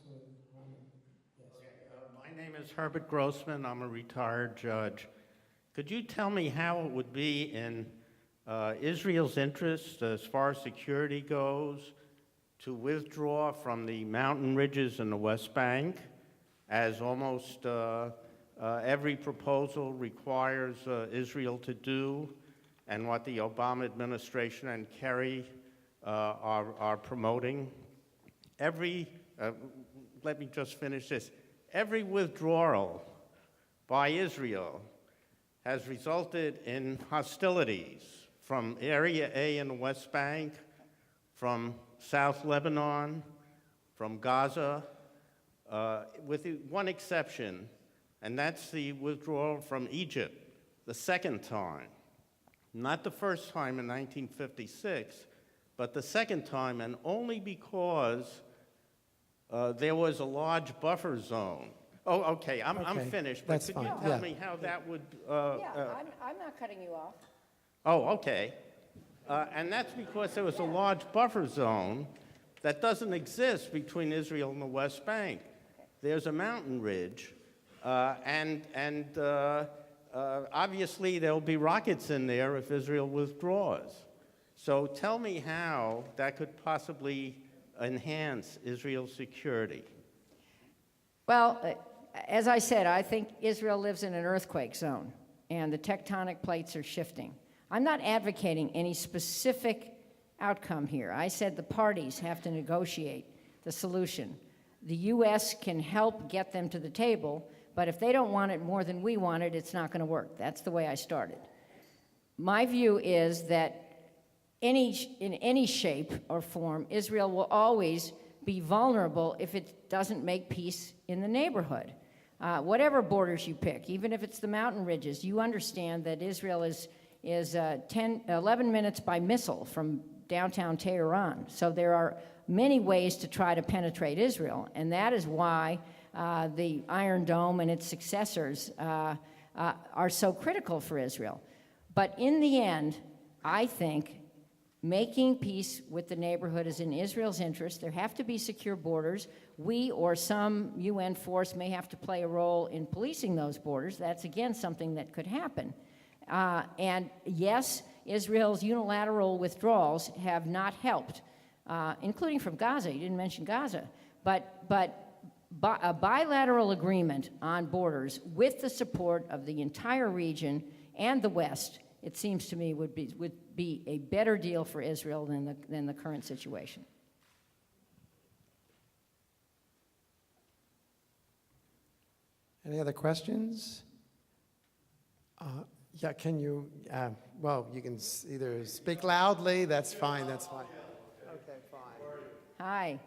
Congressman Harman. Yes. Okay, my name is Herbert Grossman. I'm a retired judge. Could you tell me how it would be in Israel's interest, as far as security goes, to withdraw from the mountain ridges in the West Bank, as almost every proposal requires Israel to do, and what the Obama administration and Kerry are promoting? Let me just finish this. Every withdrawal by Israel has resulted in hostilities from Area A in the West Bank, from South Lebanon, from Gaza, with one exception, and that's the withdrawal from Egypt, the second time. Not the first time in 1956, but the second time, and only because there was a large buffer zone. Oh, okay, I'm finished, but that's could fine. you tell me how that would... I'm not cutting you off. Oh, okay. And that's because there was a large buffer zone that doesn't exist between Israel and the West Bank. There's a mountain ridge, and obviously there'll be rockets in there if Israel withdraws. So tell me how that could possibly enhance Israel's security. Well, as I said, I think Israel lives in an earthquake zone, and the tectonic plates are shifting. I'm not advocating any specific outcome here. I said the parties have to negotiate the solution. The U.S. can help get them to the table, but if they don't want it more than we want it, it's not going to work. That's the way I started. My view is that in any shape or form, Israel will always be vulnerable if it doesn't make peace in the neighborhood. Whatever borders you pick, even if it's the mountain ridges, you understand that Israel is 11 minutes by missile from downtown Tehran. So there are many ways to try to penetrate Israel, and that is why the Iron Dome and its successors are so critical for Israel. But in the end, I think making peace with the neighborhood is in Israel's interest. There have to be secure borders. We or some UN force may have to play a role in policing those borders. That's, again, something that could happen. And yes, Israel's unilateral withdrawals have not helped, including from Gaza. You didn't mention Gaza. But a bilateral agreement on borders with the support of the entire region and the West, it seems to me, would be a better deal for Israel than the current situation. Any other questions? Yeah, can you, well, you can either speak loudly, that's fine, that's fine. Okay, fine. Hi.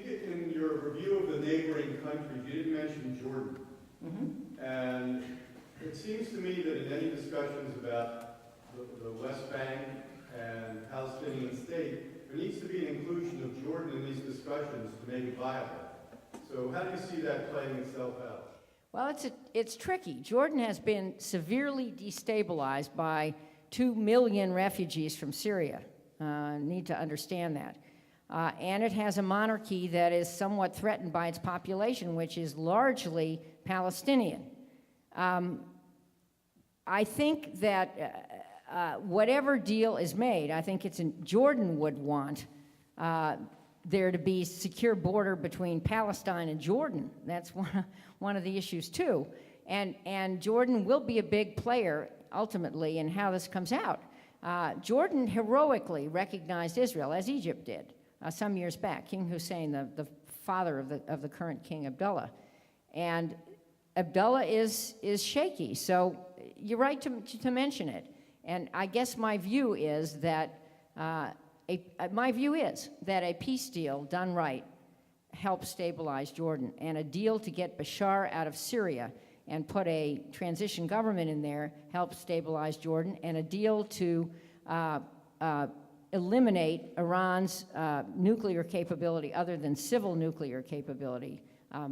In your review of the neighboring countries, you didn't mention Jordan. Mm-hmm. And it seems to me that in any discussions about the West Bank and Palestinian state, there needs to be an inclusion of Jordan in these discussions to make it viable. So how do you see that playing itself out? Well, it's tricky. Jordan has been severely destabilized by 2 million refugees from Syria. Need to understand that. And it has a monarchy that is somewhat threatened by its population, which is largely Palestinian. I think that whatever deal is made, I think Jordan would want there to be secure border between Palestine and Jordan. That's one of the issues too. And Jordan will be a big player ultimately in how this comes out. Jordan heroically recognized Israel, as Egypt did some years back. King Hussein, the father of the current King Abdullah. And Abdullah is shaky, so you're right to mention it. And I guess my view is that a peace deal done right helps stabilize Jordan, and a deal to get Bashar out of Syria and put a transition government in there helps stabilize Jordan, and a deal to eliminate Iran's nuclear capability, other than civil nuclear capability,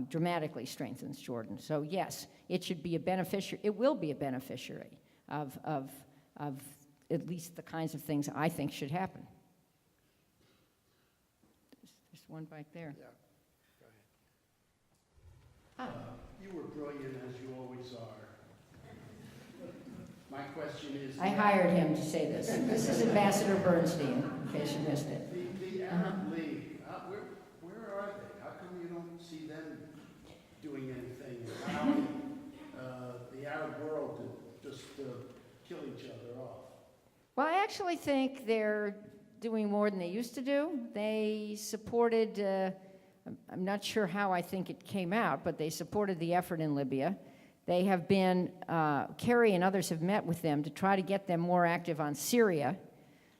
dramatically strengthens Jordan. So yes, it should be a beneficiary. It will be a beneficiary of at least the kinds of things I think should happen. There's one right there. Yeah. You were brilliant, as you always are. My question is... I hired him to say this. This is Ambassador Bernstein, in case you missed it. The Arab League, where are they? How come you don't see them doing anything, allowing the Arab world to just kill each other off? Well, I actually think they're doing more than they used to do. They supported, I'm not sure how I think it came out, but they supported the effort in Libya. They have been, Kerry and others have met with them to try to get them more active on Syria,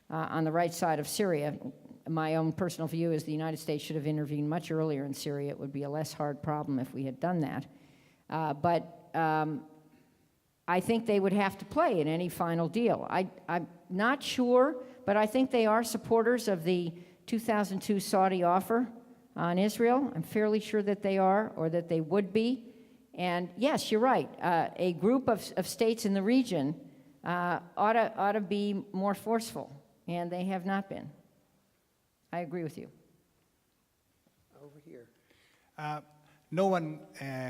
on the right side of Syria. My own personal view is the United States should have intervened much earlier in Syria. It would be a less hard problem if we had done that. But I think they would have to play in any final deal. I'm not sure, but I think they are supporters of the 2002 Saudi offer on Israel. I'm fairly sure that they are, or that they would be. And yes, you're right. A group of states in the region ought to be more forceful, and they have not been. I agree with you. Over here. No one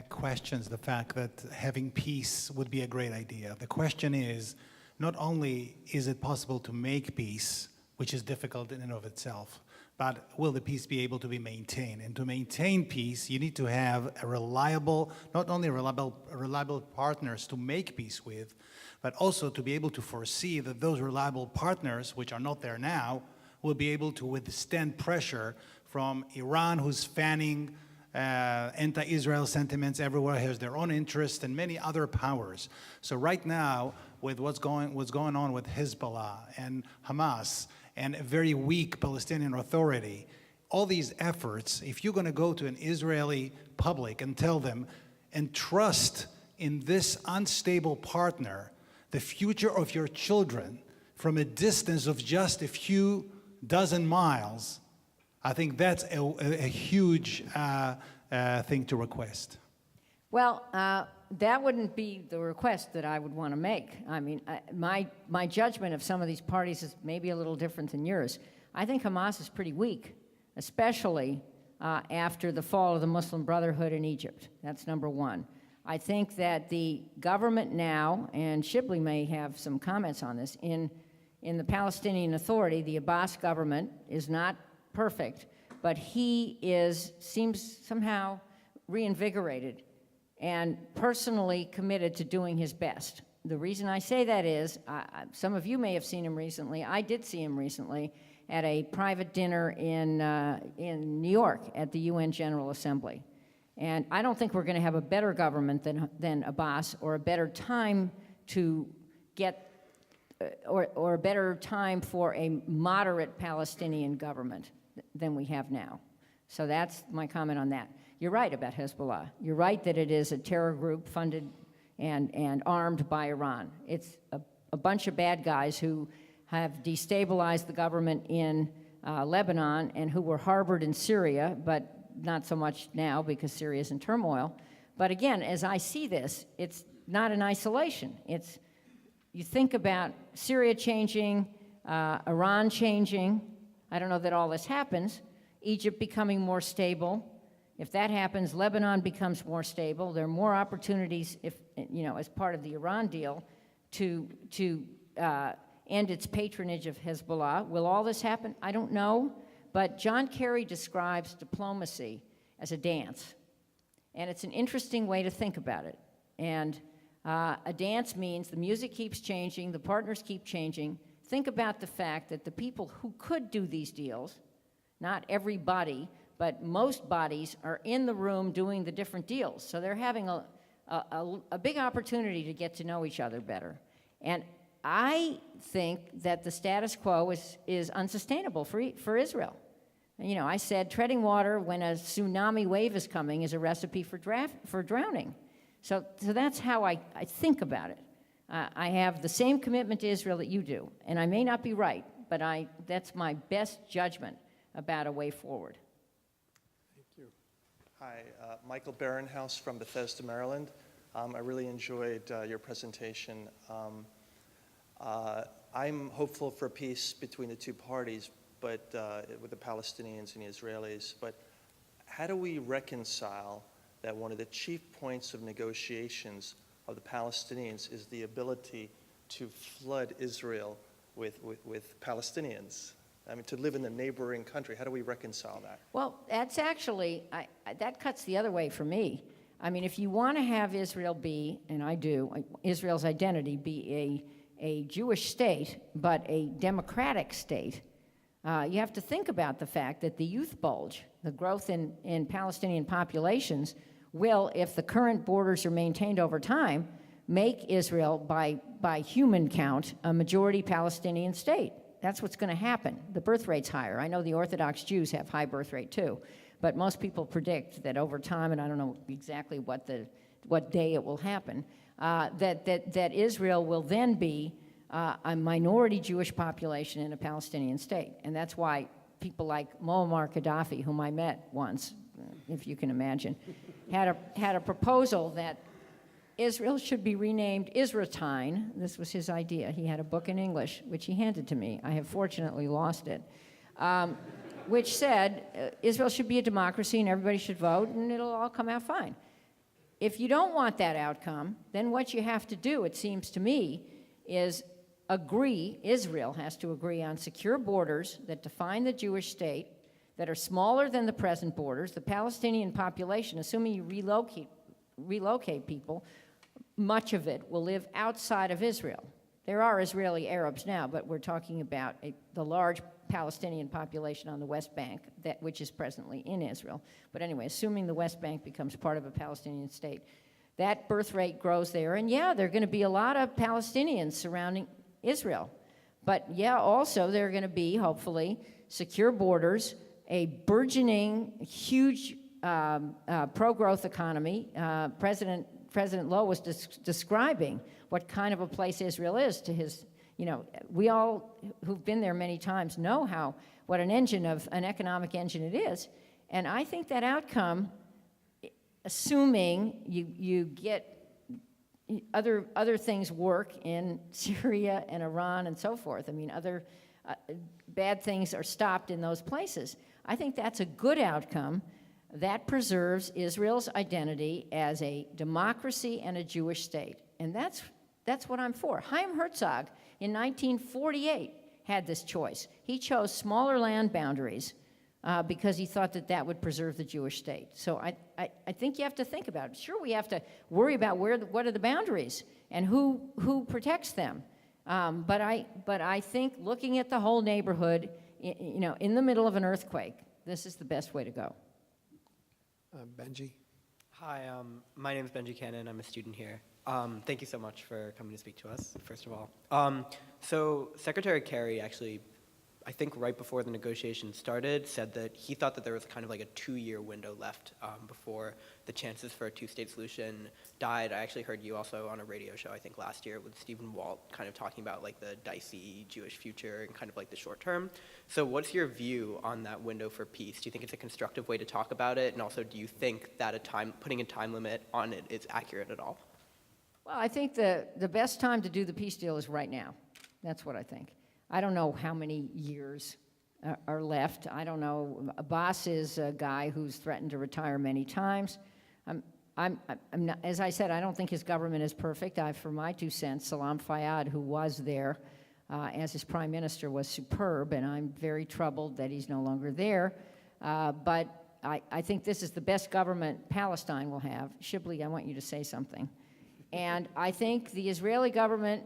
questions the fact that having peace would be a great idea. The question is, not only is it possible to make peace, which is difficult in and of itself, but will the peace be able to be maintained? And to maintain peace, you need to have a reliable, not only reliable partners to make peace with, but also to be able to foresee that those reliable partners, which are not there now, will be able to withstand pressure from Iran, who's fanning anti-Israel sentiments everywhere, has their own interests, and many other powers. So right now, with what's going on with Hezbollah and Hamas and a very weak Palestinian Authority, all these efforts, if you're going to go to an Israeli public and tell them, and trust in this unstable partner, the future of your children from a distance of just a few dozen miles, I think that's a huge thing to request. Well, that wouldn't be the request that I would want to make. I mean, my judgment of some of these parties is maybe a little different than yours. I think Hamas is pretty weak, especially after the fall of the Muslim Brotherhood in Egypt. That's number one. I think that the government now, and Shibley may have some comments on this, in the Palestinian Authority, the Abbas government is not perfect, but he seems somehow reinvigorated and personally committed to doing his best. The reason I say that is, some of you may have seen him recently. I did see him recently at a private dinner in New York at the UN General Assembly. And I don't think we're going to have a better government than Abbas, or a better time to get, or a better time for a moderate Palestinian government than we have now. So that's my comment on that. You're right about Hezbollah. You're right that it is a terror group funded and armed by Iran. It's a bunch of bad guys who have destabilized the government in Lebanon and who were harbored in Syria, but not so much now because Syria is in turmoil. But again, as I see this, it's not in isolation. You think about Syria changing, Iran changing. I don't know that all this happens. Egypt becoming more stable. If that happens, Lebanon becomes more stable. There are more opportunities, as part of the Iran deal, to end its patronage of Hezbollah. Will all this happen? I don't know. But John Kerry describes diplomacy as a dance. And it's an interesting way to think about it. And a dance means the music keeps changing, the partners keep changing. Think about the fact that the people who could do these deals, not everybody, but most bodies, are in the room doing the different deals. So they're having a big opportunity to get to know each other better. And I think that the status quo is unsustainable for Israel. I said treading water when a tsunami wave is coming is a recipe for drowning. So that's how I think about it. I have the same commitment to Israel that you do, and I may not be right, but that's my best judgment about a way forward. Thank you. Hi, Michael Barenhouse from Bethesda, Maryland. I really enjoyed your presentation. I'm hopeful for peace between the two parties, but with the Palestinians and the Israelis. But how do we reconcile that one of the chief points of negotiations of the Palestinians is the ability to flood Israel with Palestinians. I mean, to live in the neighboring country. How do we reconcile that? Well, that's actually, that cuts the other way for me. I mean, if you want to have Israel be, and I do, Israel's identity be a Jewish state, but a democratic state, you have to think about the fact that the youth bulge, the growth in Palestinian populations, will, if the current borders are maintained over time, make Israel, by human count, a majority Palestinian state. That's what's going to happen. The birth rate's higher. I know the Orthodox Jews have high birth rate too, but most people predict that over time, and I don't know exactly what day it will happen, that Israel will then be a minority Jewish population in a Palestinian state. And that's why people like Muammar Gaddafi, whom I met once, if you can imagine, had a proposal that Israel should be renamed Israeltine. This was his idea. He had a book in English, which he handed to me. I have fortunately lost it, which said Israel should be a democracy and everybody should vote and it'll all come out fine. If you don't want that outcome, then what you have to do, it seems to me, is agree, Israel has to agree on secure borders that define the Jewish state, that are smaller than the present borders. The Palestinian population, assuming you relocate people, much of it will live outside of Israel. There are Israeli Arabs now, but we're talking about the large Palestinian population on the West Bank, which is presently in Israel. But anyway, assuming the West Bank becomes part of a Palestinian state, that birth rate grows there. And yeah, there are going to be a lot of Palestinians surrounding Israel. But yeah, also there are going to be, hopefully, secure borders, a burgeoning, huge pro-growth economy. President Lowe was describing what kind of a place Israel is to his, we all who've been there many times know what an economic engine it is. And I think that outcome, assuming you get other things work in Syria and Iran and so forth, I mean, other bad things are stopped in those places. I think that's a good outcome that preserves Israel's identity as a democracy and a Jewish state. And that's what I'm for. Chaim Herzog in 1948 had this choice. He chose smaller land boundaries because he thought that would preserve the Jewish state. So I think you have to think about it. Sure, we have to worry about what are the boundaries and who protects them. But I think looking at the whole neighborhood, in the middle of an earthquake, this is the best way to go. Benji. Hi, my name is Benji Cannon. I'm a student here. Thank you so much for coming to speak to us, first of all. So Secretary Kerry actually, I think right before the negotiations started, said that he thought that there was kind of like a 2-year window left before the chances for a two-state solution died. I actually heard you also on a radio show, I think last year, with Stephen Walt, kind of talking about like the dicey Jewish future and kind of like the short term. So what's your view on that window for peace? Do you think it's a constructive way to talk about it? And also, do you think that putting a time limit on it is accurate at all? Well, I think the best time to do the peace deal is right now. That's what I think. I don't know how many years are left. I don't know. Abbas is a guy who's threatened to retire many times. I'm not, as I said, I don't think his government is perfect. For my 2 cents, Salam Fayyad, who was there as his prime minister, was superb, and I'm very troubled that he's no longer there. But I think this is the best government Palestine will have. Shibli, I want you to say something. And I think the Israeli government,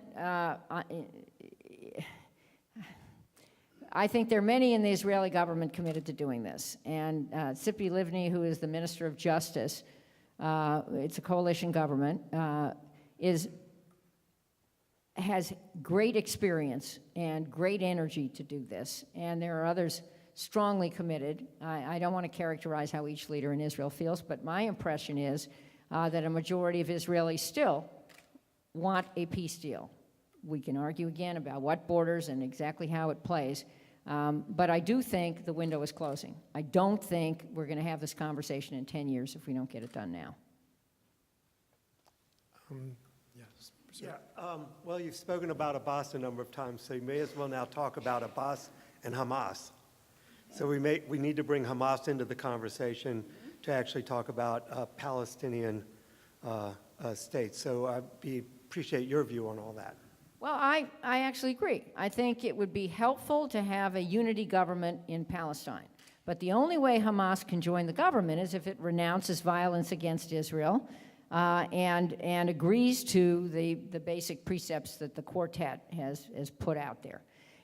I think there are many in the Israeli government committed to doing this. And Tzipi Livni, who is the Minister of Justice, it's a coalition government, has great experience and great energy to do this. And there are others strongly committed. I don't want to characterize how each leader in Israel feels, but my impression is that a majority of Israelis still want a peace deal. We can argue again about what borders and exactly how it plays, but I do think the window is closing. I don't think we're going to have this conversation in 10 years if we don't get it done now. Yes. Yeah, well, you've spoken about Abbas a number of times, so you may as well now talk about Abbas and Hamas. So we need to bring Hamas into the conversation to actually talk about a Palestinian state. So I appreciate your view on all that. Well, I actually agree. I think it would be helpful to have a unity government in Palestine. But the only way Hamas can join the government is if it renounces violence against Israel and agrees to the basic precepts that the quartet has put out there.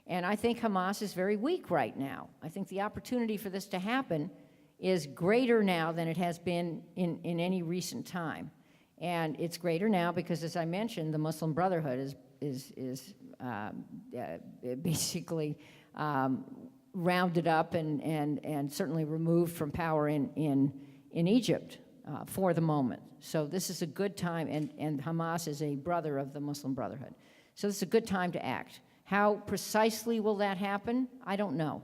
And I think Hamas is very weak right now. I think the opportunity for this to happen is greater now than it has been in any recent time. And it's greater now because, as I mentioned, the Muslim Brotherhood is basically rounded up and certainly removed from power in Egypt for the moment. So this is a good time, and Hamas is a brother of the Muslim Brotherhood. So this is a good time to act. How precisely will that happen? I don't know.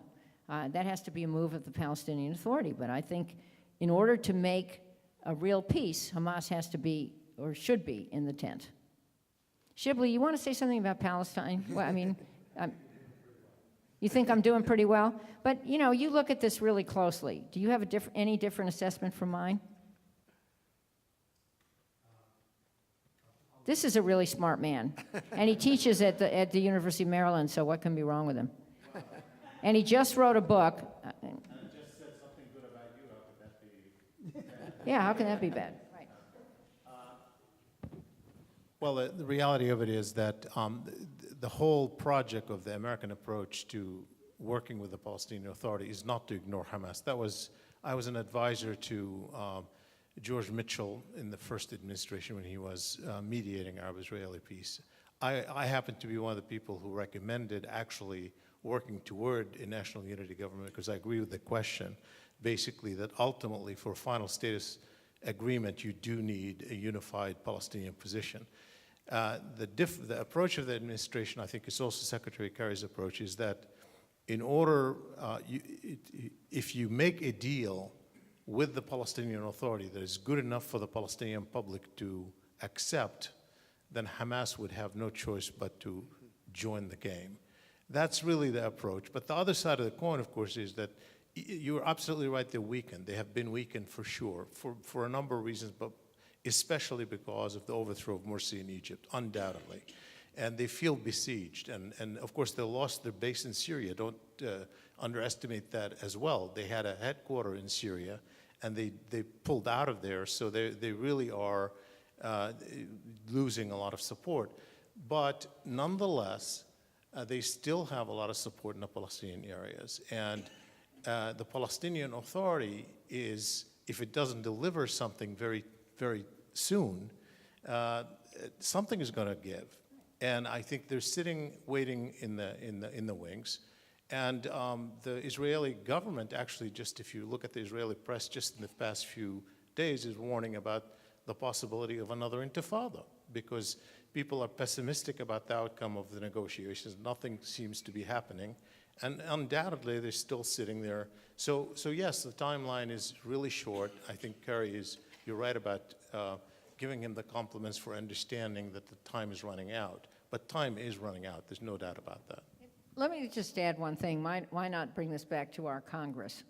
That has to be a move of the Palestinian Authority. But I think in order to make a real peace, Hamas has to be, or should be, in the tent. Shibli, you want to say something about Palestine? Well, I mean, you think I'm doing pretty well? But, you know, you look at this really closely. Do you have any different assessment from mine? This is a really smart man, and he teaches at the University of Maryland, so what can be wrong with him? And he just wrote a book. And it just said something good about you. How could that be bad? Yeah, how can that be bad? Right. Well, the reality of it is that the whole project of the American approach to working with the Palestinian Authority is not to ignore Hamas. I was an advisor to George Mitchell in the first administration when he was mediating Arab-Israeli peace. I happen to be one of the people who recommended actually working toward a national unity government because I agree with the question, basically, that ultimately for final status agreement, you do need a unified Palestinian position. The approach of the administration, I think, is also Secretary Kerry's approach, is that in order, if you make a deal with the Palestinian Authority that is good enough for the Palestinian public to accept, then Hamas would have no choice but to join the game. That's really the approach. But the other side of the coin, of course, is that you're absolutely right, they're weakened. They have been weakened for sure, for a number of reasons, but especially because of the overthrow of Morsi in Egypt, undoubtedly. And they feel besieged. And of course, they lost their base in Syria. Don't underestimate that as well. They had a headquarters in Syria, and they pulled out of there, so they really are losing a lot of support. But nonetheless, they still have a lot of support in the Palestinian areas. And the Palestinian Authority is, if it doesn't deliver something very, very soon, something is going to give. And I think they're sitting, waiting in the wings. And the Israeli government, actually, just if you look at the Israeli press just in the past few days, is warning about the possibility of another intifada because people are pessimistic about the outcome of the negotiations. Nothing seems to be happening. And undoubtedly, they're still sitting there. So yes, the timeline is really short. I think Kerry you're right about giving him the compliments for understanding that the time is running out. But time is running out. There's no doubt about that. Let me just add one thing. Why not bring this back to our Congress?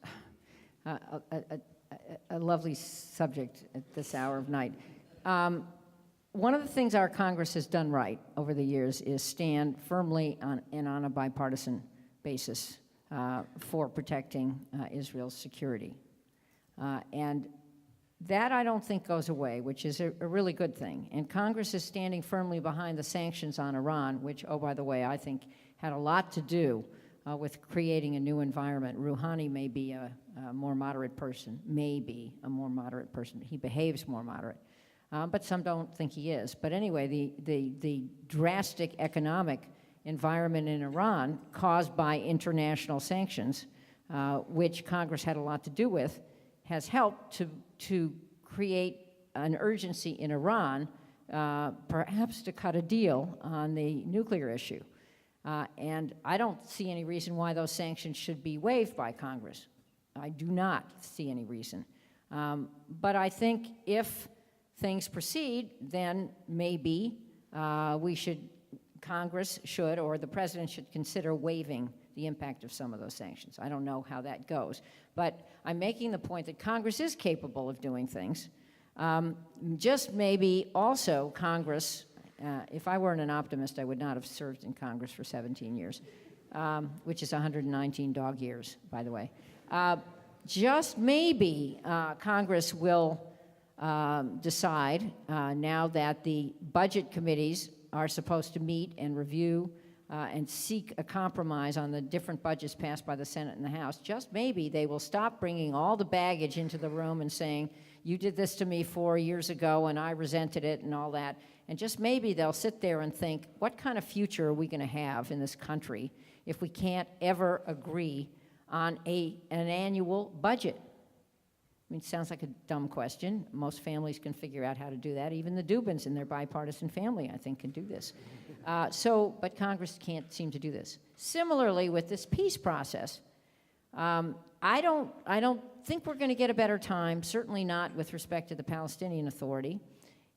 A lovely subject at this hour of night. One of the things our Congress has done right over the years is stand firmly on a bipartisan basis for protecting Israel's security. And that I don't think goes away, which is a really good thing. And Congress is standing firmly behind the sanctions on Iran, which, oh, by the way, I think had a lot to do with creating a new environment. Rouhani may be a more moderate person, He behaves more moderate, but some don't think he is. But anyway, the drastic economic environment in Iran caused by international sanctions, which Congress had a lot to do with, has helped to create an urgency in Iran, perhaps to cut a deal on the nuclear issue. And I don't see any reason why those sanctions should be waived by Congress. I do not see any reason. But I think if things proceed, then maybe Congress should, or the president should consider waiving the impact of some of those sanctions. I don't know how that goes. But I'm making the point that Congress is capable of doing things. Just maybe also Congress, if I weren't an optimist, I would not have served in Congress for 17 years, which is 119 dog years, by the way. Just maybe Congress will decide, now that the budget committees are supposed to meet and review and seek a compromise on the different budgets passed by the Senate and the House, just maybe they will stop bringing all the baggage into the room and saying, you did this to me 4 years ago and I resented it and all that. And just maybe they'll sit there and think, what kind of future are we going to have in this country if we can't ever agree on an annual budget? I mean, it sounds like a dumb question. Most families can figure out how to do that. Even the Dubins in their bipartisan family, I think, can do this. But Congress can't seem to do this. Similarly, with this peace process, I don't think we're going to get a better time, certainly not with respect to the Palestinian Authority.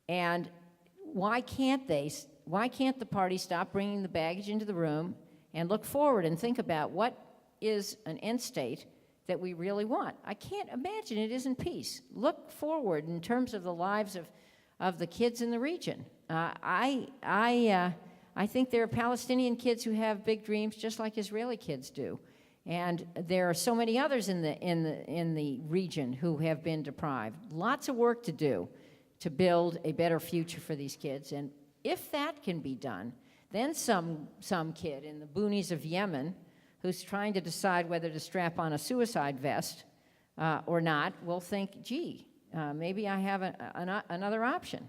And why can't the parties stop bringing the baggage into the room and look forward and think about what is an end state that we really want? I can't imagine it isn't peace. Look forward in terms of the lives of the kids in the region. I think there are Palestinian kids who have big dreams just like Israeli kids do. And there are so many others in the region who have been deprived. Lots of work to do to build a better future for these kids. And if that can be done, then some kid in the boonies of Yemen who's trying to decide whether to strap on a suicide vest or not will think, gee, maybe I have another option.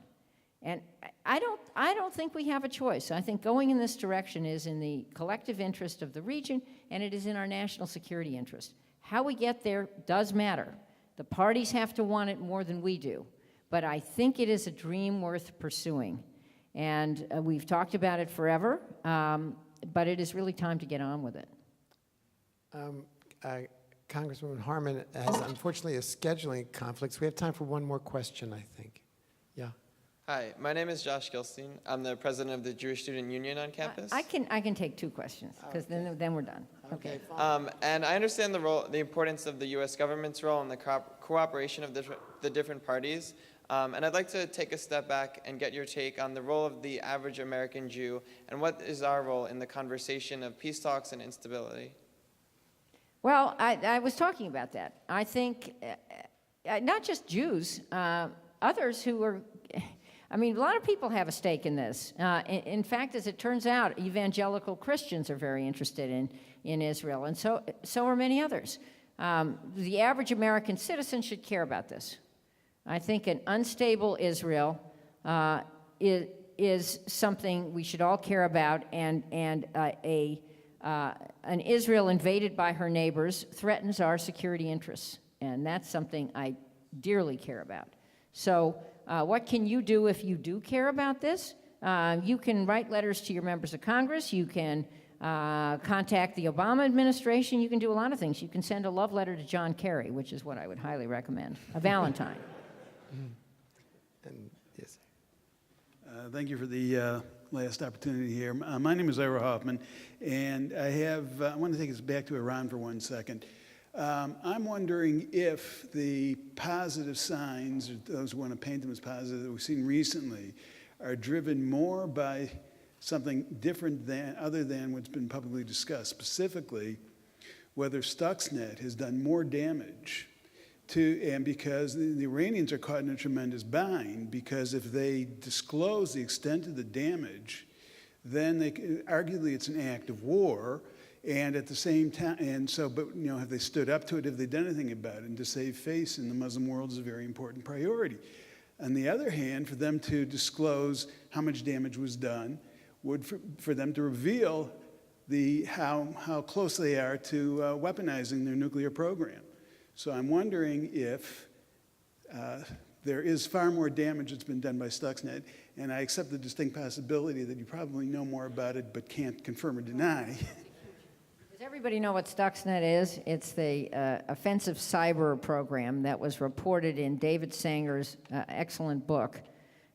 And I don't think we have a choice. I think going in this direction is in the collective interest of the region, and it is in our national security interest. How we get there does matter. The parties have to want it more than we do. But I think it is a dream worth pursuing. And we've talked about it forever, but it is really time to get on with it. Congresswoman Harman has unfortunately a scheduling conflict, so we have time for one more question, I think. Yeah. Hi, my name is Josh Gilstein. I'm the president of the Jewish Student Union on campus. I can take 2 questions, because then we're done. Okay. And I understand the importance of the U.S. government's role in the cooperation of the different parties. And I'd like to take a step back and get your take on the role of the average American Jew, and what is our role in the conversation of peace talks and instability? Well, I was talking about that. I think not just Jews, others who are, I mean, a lot of people have a stake in this. In fact, as it turns out, evangelical Christians are very interested in Israel, and so are many others. The average American citizen should care about this. I think an unstable Israel is something we should all care about, and an Israel invaded by her neighbors threatens our security interests, and that's something I dearly care about. So what can you do if you do care about this? You can write letters to your members of Congress. You can contact the Obama administration. You can do a lot of things. You can send a love letter to John Kerry, which is what I would highly recommend, a Valentine. And yes. Thank you for the last opportunity here. My name is Ira Hoffman, and I want to take us back to Iran for 1 second. I'm wondering if the positive signs, or those who want to paint them as positive, that we've seen recently, are driven more by something different other than what's been publicly discussed, specifically whether Stuxnet has done more damage and because the Iranians are caught in a tremendous bind, because if they disclose the extent of the damage, then arguably it's an act of war, and at the same time, have they stood up to it? Have they done anything about it? And to save face in the Muslim world is a very important priority. On the other hand, for them to disclose how much damage was done would, for them to reveal how close they are to weaponizing their nuclear program. So I'm wondering if there is far more damage that's been done by Stuxnet, and I accept the distinct possibility that you probably know more about it but can't confirm or deny. Does everybody know what Stuxnet is? It's the offensive cyber program that was reported in David Sanger's excellent book,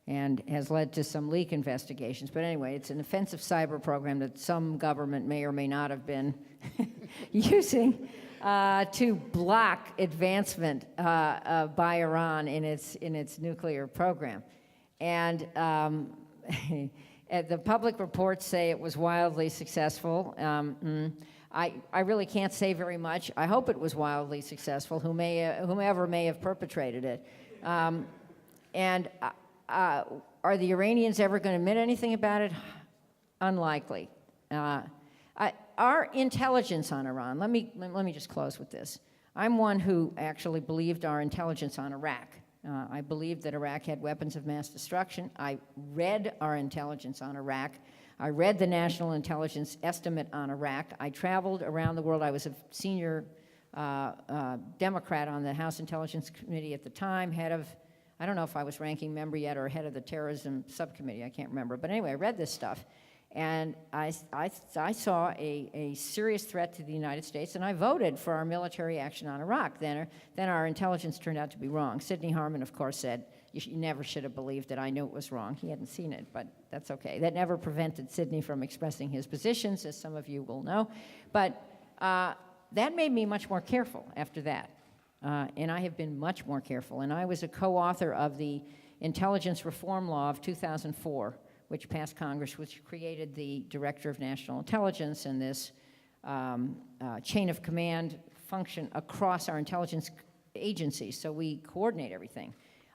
and has led to some leak investigations. But anyway, it's an offensive cyber program that some government may or may not have been using to block advancement by Iran in its nuclear program. And the public reports say it was wildly successful. I really can't say very much. I hope it was wildly successful, whomever may have perpetrated it. Are the Iranians ever going to admit anything about it? Unlikely. Our intelligence on Iran, let me just close with this. I'm one who actually believed our intelligence on Iraq. I believed that Iraq had weapons of mass destruction. I read our intelligence on Iraq. I read the National Intelligence Estimate on Iraq. I traveled around the world. I was a senior Democrat on the House Intelligence Committee at the time, I don't know if I was ranking member yet or head of the terrorism subcommittee, I can't remember. But anyway, I read this stuff, and I saw a serious threat to the United States, and I voted for our military action on Iraq. Then our intelligence turned out to be wrong. Sidney Harman, of course, said, you never should have believed it. I knew it was wrong. He hadn't seen it, but that's okay. That never prevented Sidney from expressing his positions, as some of you will know. But that made me much more careful after that. And I have been much more careful. And I was a co-author of the Intelligence Reform Law of 2004, which passed Congress, which created the Director of National Intelligence and this chain of command function across our intelligence agencies, so we coordinate everything.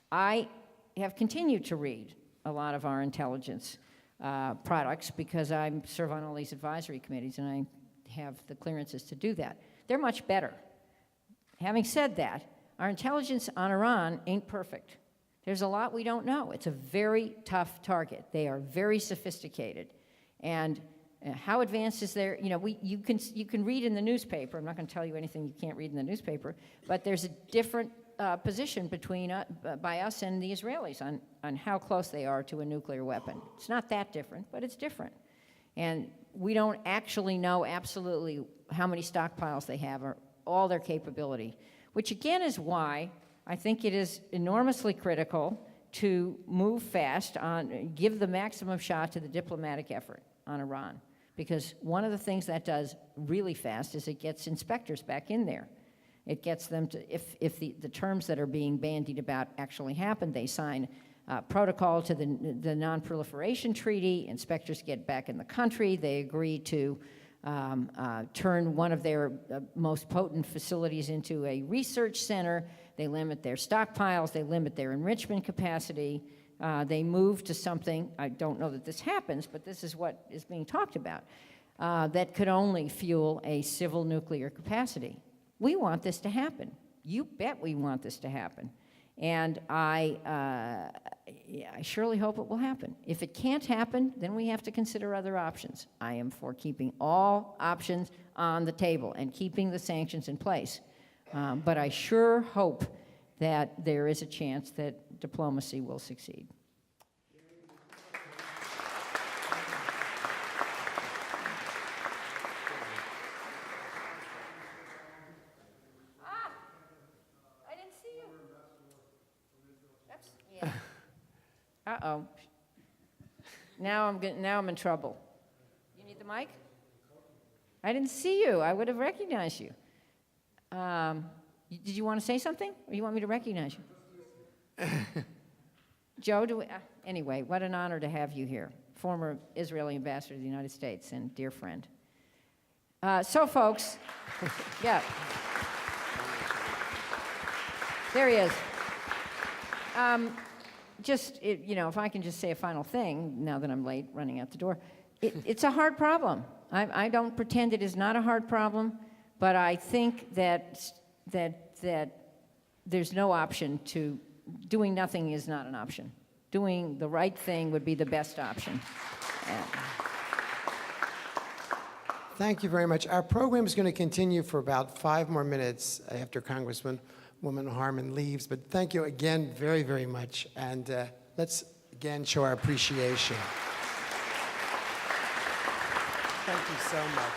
I have continued to read a lot of our intelligence products because I serve on all these advisory committees and I have the clearances to do that. They're much better. Having said that, our intelligence on Iran ain't perfect. There's a lot we don't know. It's a very tough target. They are very sophisticated. And how advanced is their, you can read in the newspaper. I'm not going to tell you anything you can't read in the newspaper, but there's a different position between by us and the Israelis on how close they are to a nuclear weapon. It's not that different, but it's different. And we don't actually know absolutely how many stockpiles they have or all their capability, which again is why I think it is enormously critical to move fast on, give the maximum shot to the diplomatic effort on Iran. Because one of the things that does really fast is it gets inspectors back in there. It gets them to, if the terms that are being bandied about actually happen, they sign protocol to the Non-Proliferation Treaty, inspectors get back in the country, they agree to turn one of their most potent facilities into a research center. They limit their stockpiles. They limit their enrichment capacity. They move to something, I don't know that this happens, but this is what is being talked about, that could only fuel a civil nuclear capacity. We want this to happen. You bet we want this to happen. And I surely hope it will happen. If it can't happen, then we have to consider other options. I am for keeping all options on the table and keeping the sanctions in place. But I sure hope that there is a chance that diplomacy will succeed. Uh-oh. Now I'm in trouble. You need the mic? I didn't see you. I would have recognized you. Did you want to say something? Or you want me to recognize you? Joe, anyway, what an honor to have you here. Former Israeli ambassador to the United States and dear friend. So, folks, yeah. There he is. If I can just say a final thing, now that I'm late, running out the door, it's a hard problem. I don't pretend it is not a hard problem, but I think that there's no option to, doing nothing is not an option. Doing the right thing would be the best option. Thank you very much. Our program is going to continue for about 5 more minutes after Congresswoman Harman leaves, but thank you again very, very much, and let's again show our appreciation. Thank you so much.